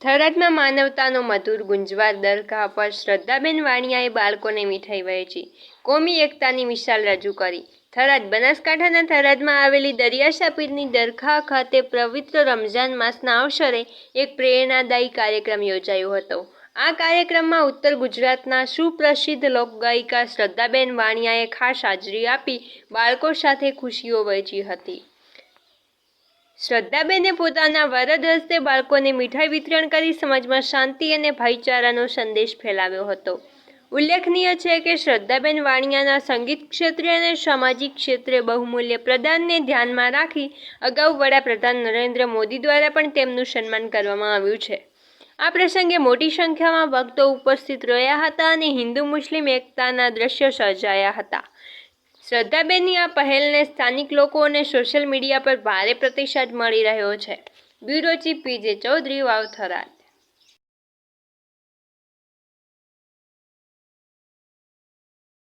થરાદમાં માનવતાનો મધુર ગુંજવાર દરગાહ પર શ્રદ્ધાબેન વાણિયાએ બાળકોને મીઠાઈ વહેંચી કોમી એકતાની મિસાલ રજૂ કરી। થરાદ બનાસકાંઠાના થરાદમાં આવેલી દરિયાશા પીરની દરગાહ ખાતે પવિત્ર રમઝાન માસના અવસરે એક પ્રેરણાદાયી કાર્યક્રમ યોજાયો હતો। આ કાર્યક્રમમાં ઉત્તર ગુજરાતના સુપ્રસિદ્ધ લોકગાયિકા શ્રદ્ધાબેન વાણિયાએ ખાસ હાજરી આપી બાળકો સાથે ખુશીઓ વહેંચી હતી। શ્રદ્ધાબેને પોતાના વરદ હસ્તે બાળકોને મીઠાઈ વિતરણ કરી સમાજમાં શાંતિ અને ભાઈચારાનો સંદેશ ફેલાવ્યો હતો। ઉલ્લેખનીય છે કે શ્રદ્ધાબેન વાણિયાના સંગીત ક્ષેત્રે અને સામાજિક ક્ષેત્રે બહુમૂલ્ય પ્રદાનને ધ્યાનમાં રાખી અગાઉ વડાપ્રધાન નરેન્દ્ર મોદી દ્વારા પણ તેમનું સન્માન કરવામાં આવ્યું છે। આ પ્રસંગે મોટી સંખ્યામાં ભક્તો ઉપસ્થિત રહ્યા હતા અને હિન્દુ મુસ્લિમ એકતાના દ્રશ્યો સર્જાયા હતા। શ્રદ્ધાબેનની આ પહેલને સ્થાનિક લોકો અને સોશિયલ મીડિયા પર ભારે પ્રતિસાદ મળી રહ્યો છે। બ્યુરો ચીફ પીજે ચૌધરી, વાવ, થરાદ।